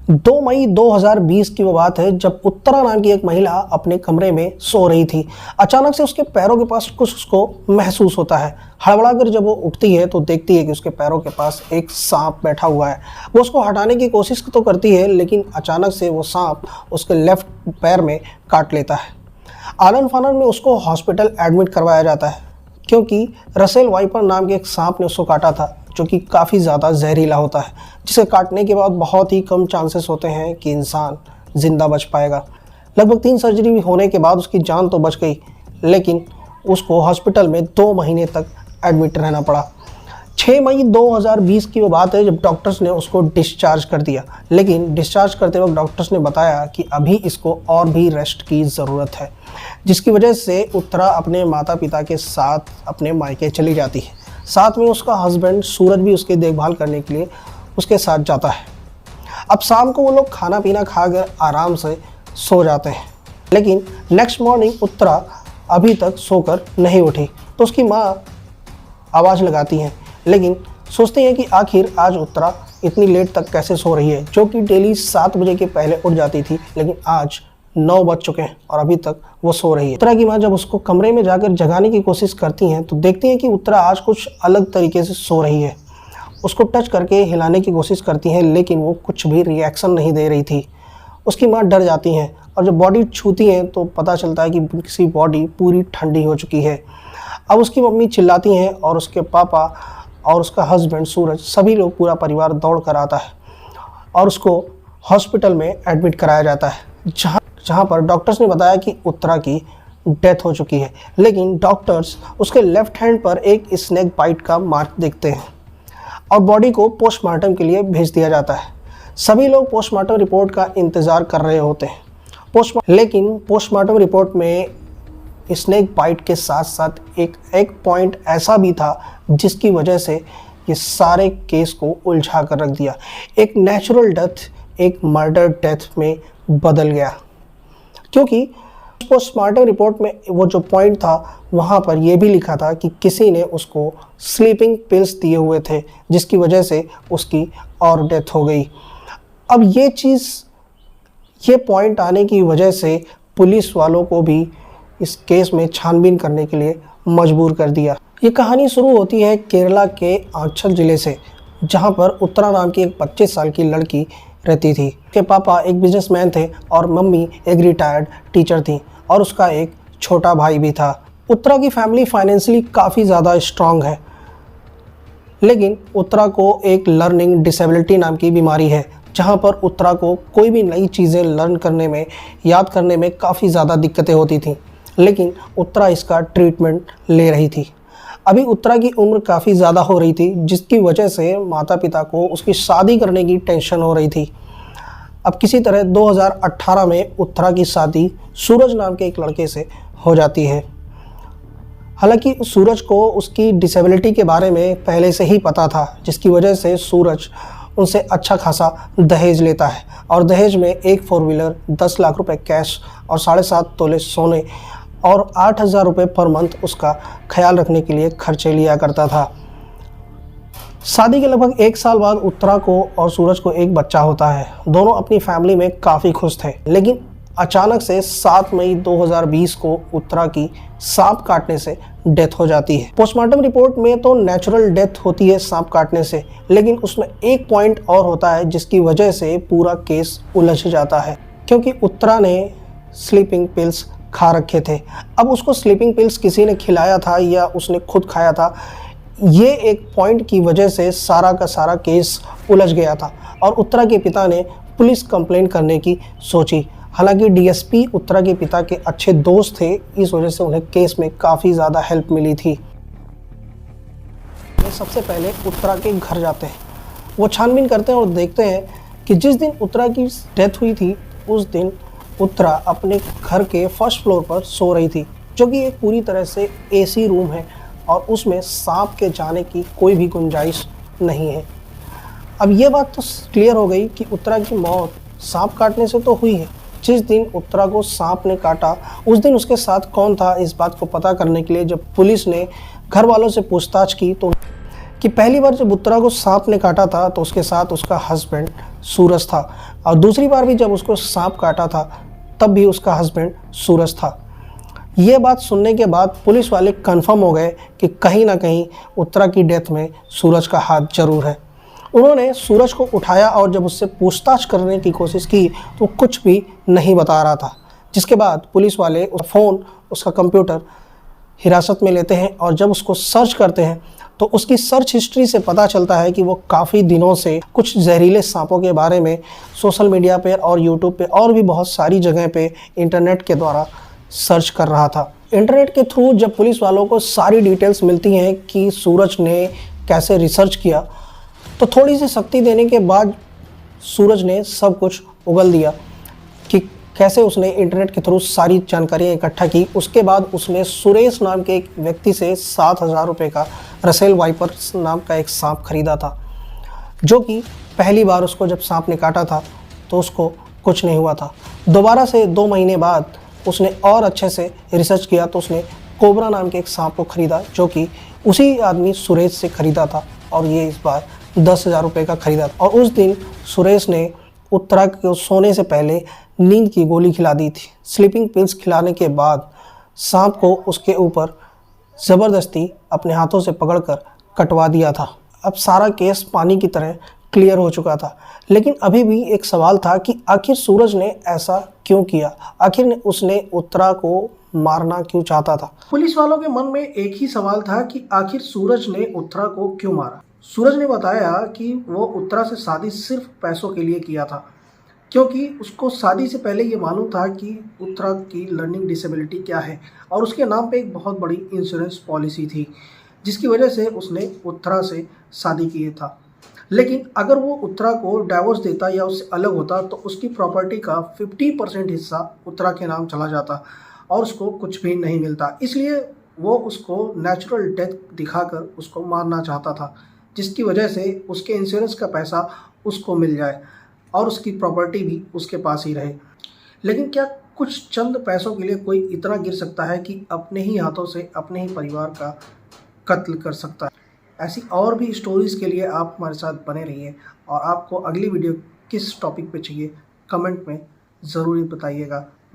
2 मई 2020 की वो बात है जब उत्तरा नाम की एक महिला अपने कमरे में सो रही थी। अचानक से उसके पैरों के पास कुछ उसको महसूस होता है। हड़बड़ाकर जब वो उठती है तो देखती है कि उसके पैरों के पास एक सांप बैठा हुआ है। वो उसको हटाने की कोशिश तो करती है, लेकिन अचानक से वो सांप उसके लेफ्ट पैर में काट लेता है। आनन फानन में उसको हॉस्पिटल एडमिट करवाया जाता है, क्योंकि रसेल वाइपर नाम के एक सांप ने उसको काटा था, जो कि काफ़ी ज़्यादा जहरीला होता है, जिसे काटने के बाद बहुत ही कम चांसेस होते हैं कि इंसान ज़िंदा बच पाएगा। लगभग 3 सर्जरी होने के बाद उसकी जान तो बच गई, लेकिन उसको हॉस्पिटल में 2 महीने तक एडमिट रहना पड़ा। 6 मई 2020 की वो बात है जब डॉक्टर्स ने उसको डिस्चार्ज कर दिया, लेकिन डिस्चार्ज करते वक्त डॉक्टर्स ने बताया कि अभी इसको और भी रेस्ट की ज़रूरत है, जिसकी वजह से उत्तरा अपने माता पिता के साथ अपने मायके चली जाती है। साथ में उसका हस्बैंड सूरज भी उसकी देखभाल करने के लिए उसके साथ जाता है। अब शाम को वो लोग खाना पीना खाकर आराम से सो जाते हैं, लेकिन नेक्स्ट मॉर्निंग उत्तरा अभी तक सोकर नहीं उठी, तो उसकी माँ आवाज़ लगाती हैं, लेकिन सोचते हैं कि आखिर आज उत्तरा इतनी लेट तक कैसे सो रही है, जो कि डेली 7 बजे के पहले उठ जाती थी, लेकिन आज 9 बज चुके हैं और अभी तक वो सो रही है। उत्तरा की माँ जब उसको कमरे में जाकर जगाने की कोशिश करती हैं तो देखती हैं कि उत्तरा आज कुछ अलग तरीके से सो रही है। उसको टच करके हिलाने की कोशिश करती हैं, लेकिन वो कुछ भी रिएक्शन नहीं दे रही थी। उसकी माँ डर जाती हैं और जब बॉडी छूती हैं तो पता चलता है कि उसकी बॉडी पूरी ठंडी हो चुकी है। अब उसकी मम्मी चिल्लाती हैं और उसके पापा और उसका हस्बैंड सूरज, सभी लोग, पूरा परिवार दौड़ कर आता है और उसको हॉस्पिटल में एडमिट कराया जाता है, जहाँ पर डॉक्टर्स ने बताया कि उत्तरा की डेथ हो चुकी है। लेकिन डॉक्टर्स उसके लेफ्ट हैंड पर एक स्नेक बाइट का मार्क देखते हैं और बॉडी को पोस्टमार्टम के लिए भेज दिया जाता है। सभी लोग पोस्टमार्टम रिपोर्ट का इंतज़ार कर रहे होते हैं। लेकिन पोस्टमार्टम रिपोर्ट में स्नेक बाइट के साथ साथ एक पॉइंट ऐसा भी था जिसकी वजह से ये सारे केस को उलझा कर रख दिया। एक नेचुरल डेथ एक मर्डर डेथ में बदल गया, क्योंकि पोस्टमार्टम रिपोर्ट में वो जो पॉइंट था वहाँ पर यह भी लिखा था कि किसी ने उसको स्लीपिंग पिल्स दिए हुए थे, जिसकी वजह से उसकी और डेथ हो गई। अब ये पॉइंट आने की वजह से पुलिस वालों को भी इस केस में छानबीन करने के लिए मजबूर कर दिया। ये कहानी शुरू होती है केरला के आंचल ज़िले से, जहाँ पर उत्तरा नाम की एक 25 साल की लड़की रहती थी। उसके पापा एक बिजनेसमैन थे और मम्मी एक रिटायर्ड टीचर थी और उसका एक छोटा भाई भी था। उत्तरा की फैमिली फाइनेंशियली काफ़ी ज़्यादा स्ट्रांग है, लेकिन उत्तरा को एक लर्निंग डिसेबिलिटी नाम की बीमारी है, जहाँ पर उत्तरा को कोई भी नई चीज़ें लर्न करने में, याद करने में काफ़ी ज़्यादा दिक्कतें होती थी। लेकिन उत्तरा इसका ट्रीटमेंट ले रही थी। अभी उत्तरा की उम्र काफ़ी ज़्यादा हो रही थी, जिसकी वजह से माता पिता को उसकी शादी करने की टेंशन हो रही थी। अब किसी तरह 2018 में उत्तरा की शादी सूरज नाम के एक लड़के से हो जाती है। हालांकि सूरज को उसकी डिसेबिलिटी के बारे में पहले से ही पता था, जिसकी वजह से सूरज उनसे अच्छा खासा दहेज लेता है और दहेज में एक 4 व्हीलर, 10 लाख रुपए कैश और 7.5 तोले सोने और 8,000 रुपये पर मंथ उसका ख्याल रखने के लिए खर्चे लिया करता था। शादी के लगभग 1 साल बाद उत्तरा को और सूरज को एक बच्चा होता है। दोनों अपनी फैमिली में काफ़ी खुश थे, लेकिन अचानक से 7 मई 2020 को उत्तरा की सांप काटने से डेथ हो जाती है। पोस्टमार्टम रिपोर्ट में तो नेचुरल डेथ होती है सांप काटने से, लेकिन उसमें एक पॉइंट और होता है जिसकी वजह से पूरा केस उलझ जाता है, क्योंकि उत्तरा ने स्लीपिंग पिल्स खा रखे थे। अब उसको स्लीपिंग पिल्स किसी ने खिलाया था या उसने खुद खाया था, ये एक पॉइंट की वजह से सारा का सारा केस उलझ गया था और उत्तरा के पिता ने पुलिस कंप्लेंट करने की सोची। हालांकि डीएसपी उत्तरा के पिता के अच्छे दोस्त थे, इस वजह से उन्हें केस में काफ़ी ज़्यादा हेल्प मिली थी। वे सबसे पहले उत्तरा के घर जाते हैं। वो छानबीन करते हैं और देखते हैं कि जिस दिन उत्तरा की डेथ हुई थी उस दिन उत्तरा अपने घर के फर्स्ट फ्लोर पर सो रही थी, जो कि एक पूरी तरह से एसी रूम है और उसमें सांप के जाने की कोई भी गुंजाइश नहीं है। अब ये बात तो क्लियर हो गई कि उत्तरा की मौत सांप काटने से तो हुई है। जिस दिन उत्तरा को सांप ने काटा उस दिन उसके साथ कौन था, इस बात को पता करने के लिए जब पुलिस ने घर वालों से पूछताछ की तो कि पहली बार जब उत्तरा को सांप ने काटा था तो उसके साथ उसका हस्बैंड सूरज था, और दूसरी बार भी जब उसको सांप काटा था तब भी उसका हस्बैंड सूरज था। ये बात सुनने के बाद पुलिस वाले कंफर्म हो गए कि कहीं ना कहीं उत्तरा की डेथ में सूरज का हाथ जरूर है। उन्होंने सूरज को उठाया और जब उससे पूछताछ करने की कोशिश की तो कुछ भी नहीं बता रहा था, जिसके बाद पुलिस वाले उसका फ़ोन, उसका कंप्यूटर हिरासत में लेते हैं और जब उसको सर्च करते हैं तो उसकी सर्च हिस्ट्री से पता चलता है कि वो काफ़ी दिनों से कुछ जहरीले सांपों के बारे में सोशल मीडिया पे और यूट्यूब पे और भी बहुत सारी जगह पे इंटरनेट के द्वारा सर्च कर रहा था। इंटरनेट के थ्रू जब पुलिस वालों को सारी डिटेल्स मिलती हैं कि सूरज ने कैसे रिसर्च किया, तो थोड़ी सी सख्ती देने के बाद सूरज ने सब कुछ उगल दिया कि कैसे उसने इंटरनेट के थ्रू सारी जानकारियाँ इकट्ठा की। उसके बाद उसने सुरेश नाम के एक व्यक्ति से 7,000 रुपये का रसेल वाइपर नाम का एक सांप खरीदा था, जो कि पहली बार उसको जब सांप ने काटा था तो उसको कुछ नहीं हुआ था। दोबारा से 2 महीने बाद उसने और अच्छे से रिसर्च किया तो उसने कोबरा नाम के एक सांप को खरीदा, जो कि उसी आदमी सुरेश से खरीदा था, और ये इस बार 10,000 रुपये का खरीदा था। और उस दिन सुरेश ने उत्तरा को सोने से पहले नींद की गोली खिला दी थी। स्लीपिंग पिल्स खिलाने के बाद सांप को उसके ऊपर ज़बरदस्ती अपने हाथों से पकड़कर कटवा दिया था। अब सारा केस पानी की तरह क्लियर हो चुका था, लेकिन अभी भी एक सवाल था कि आखिर सूरज ने ऐसा क्यों किया, आखिर उसने उत्तरा को मारना क्यों चाहता था। पुलिस वालों के मन में एक ही सवाल था कि आखिर सूरज ने उत्तरा को क्यों मारा। सूरज ने बताया कि वो उत्तरा से शादी सिर्फ पैसों के लिए किया था, क्योंकि उसको शादी से पहले ये मालूम था कि उत्तरा की लर्निंग डिसेबिलिटी क्या है और उसके नाम पे एक बहुत बड़ी इंश्योरेंस पॉलिसी थी, जिसकी वजह से उसने उत्तरा से शादी की था। लेकिन अगर वो उत्तरा को डाइवोर्स देता या उससे अलग होता तो उसकी प्रॉपर्टी का 50% हिस्सा उत्तरा के नाम चला जाता और उसको कुछ भी नहीं मिलता। इसलिए वो उसको नेचुरल डेथ दिखाकर उसको मारना चाहता था, जिसकी वजह से उसके इंश्योरेंस का पैसा उसको मिल जाए और उसकी प्रॉपर्टी भी उसके पास ही रहे। लेकिन क्या कुछ चंद पैसों के लिए कोई इतना गिर सकता है कि अपने ही हाथों से अपने ही परिवार का कत्ल कर सकता है? ऐसी और भी स्टोरीज़ के लिए आप हमारे साथ बने रहिए, और आपको अगली वीडियो किस टॉपिक पे चाहिए कमेंट में ज़रूर बताइएगा।